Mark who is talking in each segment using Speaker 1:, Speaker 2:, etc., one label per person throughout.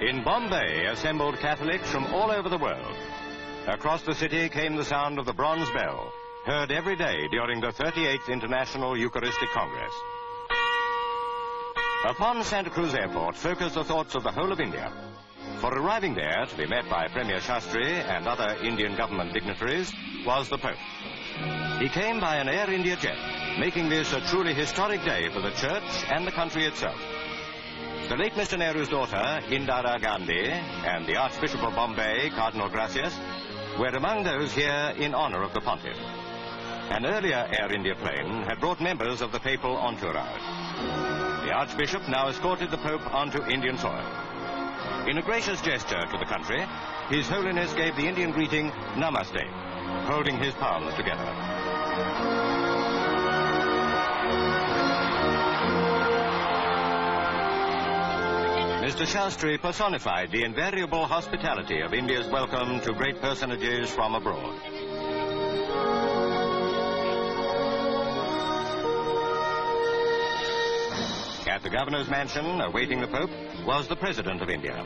Speaker 1: In Bombay assembled Catholics from all over the world. Across the city came the sound of the bronze bell, heard every day during the 38th International Eucharistic Congress. Upon Santa Cruz Airport focused the thoughts of the whole of India. For arriving there to be met by Premier Shastri and other Indian government dignitaries was the Pope. He came by an Air India jet, making this a truly historic day for the church and the country itself. The late Mr. Nehru's daughter, Indira Gandhi, and the Archbishop of Bombay, Cardinal Gracias, were among those here in honor of the Pontiff. An earlier Air India plane had brought members of the papal entourage. The Archbishop now escorted the Pope onto Indian soil. In a gracious gesture to the country, His Holiness gave the Indian greeting, Namaste, holding his palms together. Mr. Shastri personified the invariable hospitality of India's welcome to great personages from abroad. At the governor's mansion, awaiting the Pope, was the President of India.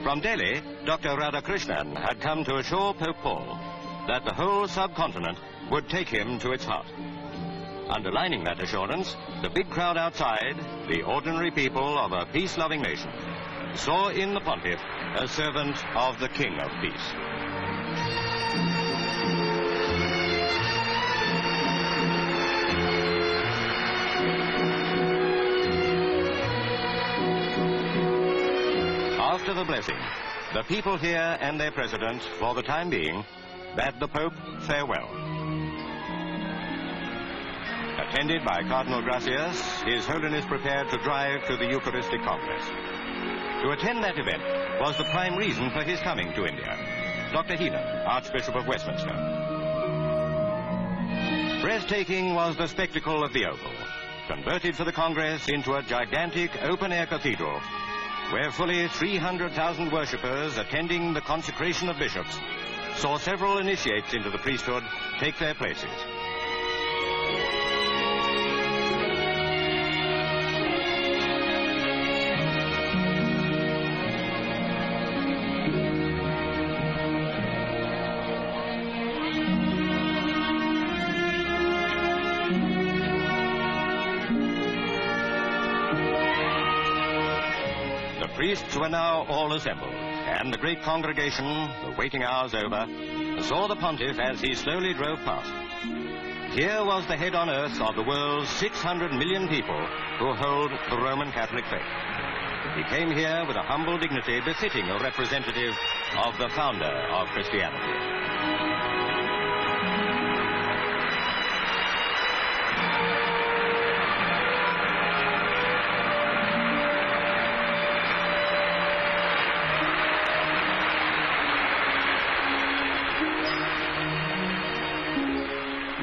Speaker 1: From Delhi, Dr. Radhakrishnan had come to assure Pope Paul that the whole subcontinent would take him to its heart. Underlining that assurance, the big crowd outside, the ordinary people of a peace-loving nation, saw in the Pontiff a servant of the King of Peace. After the blessing, the people here and their president, for the time being, bade the Pope farewell. Attended by Cardinal Gracias, His Holiness prepared to drive to the Eucharistic Congress. To attend that event was the prime reason for his coming to India, Dr. Heenan, Archbishop of Westminster. Breathtaking was the spectacle of the Oval, converted for the Congress into a gigantic open-air cathedral, where fully 300,000 worshippers attending the consecration of bishops saw several initiates into the priesthood take their places. The priests were now all assembled, and the great congregation, the waiting hours over, saw the Pontiff as he slowly drove past. Here was the head on earth of the world's 600 million people who hold the Roman Catholic faith. He came here with a humble dignity befitting a representative of the founder of Christianity.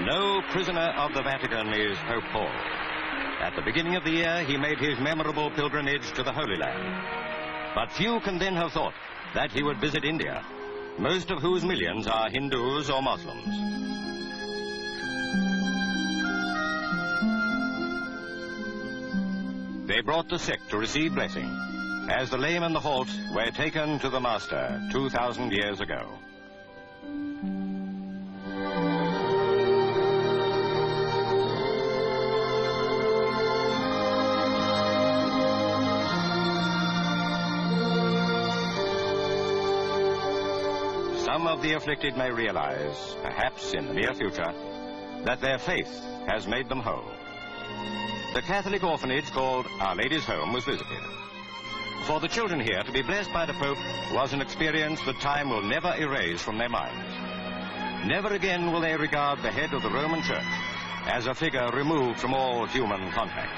Speaker 1: No prisoner of the Vatican is Pope Paul. At the beginning of the year, he made his memorable pilgrimage to the Holy Land. But few can then have thought that he would visit India, most of whose millions are Hindus or Muslims. They brought the sick to receive blessing, as the lame and the halt were taken to the Master 2,000 years ago. Some of the afflicted may realize, perhaps in the near future, that their faith has made them whole. The Catholic orphanage called Our Lady's Home was visited. For the children here to be blessed by the Pope was an experience that time will never erase from their minds. Never again will they regard the head of the Roman Church as a figure removed from all human contact.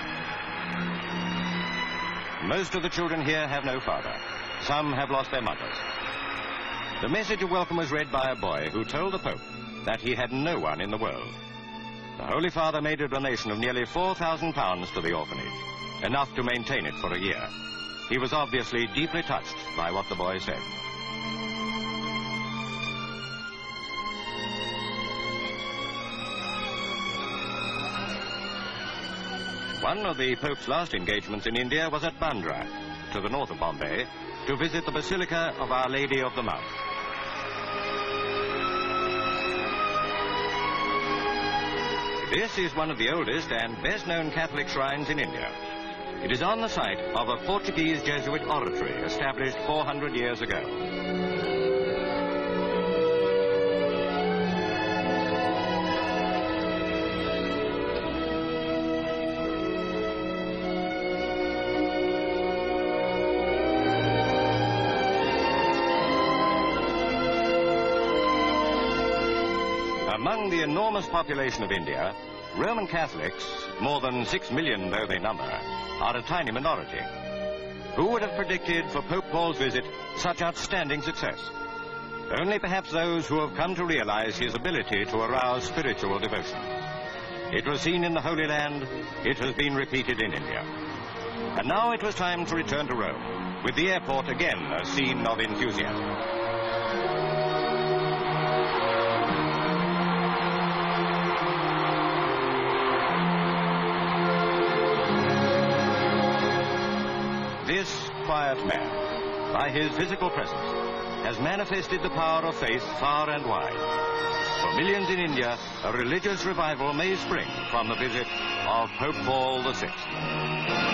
Speaker 1: Most of the children here have no father. Some have lost their mothers. The message of welcome was read by a boy who told the Pope that he had no one in the world. The Holy Father made a donation of nearly £4,000 to the orphanage, enough to maintain it for a year. He was obviously deeply touched by what the boy said. One of the Pope's last engagements in India was at Bandra, to the north of Bombay, to visit the Basilica of Our Lady of the Mount. This is one of the oldest and best-known Catholic shrines in India. It is on the site of a Portuguese Jesuit oratory established 400 years ago. Among the enormous population of India, Roman Catholics, more than 6 million though they number, are a tiny minority. Who would have predicted for Pope Paul's visit such outstanding success? Only perhaps those who have come to realize his ability to arouse spiritual devotion. It was seen in the Holy Land, it has been repeated in India. And now it was time to return to Rome, with the airport again a scene of enthusiasm. This quiet man, by his physical presence, has manifested the power of faith far and wide. For millions in India, a religious revival may spring from the visit of Pope Paul VI.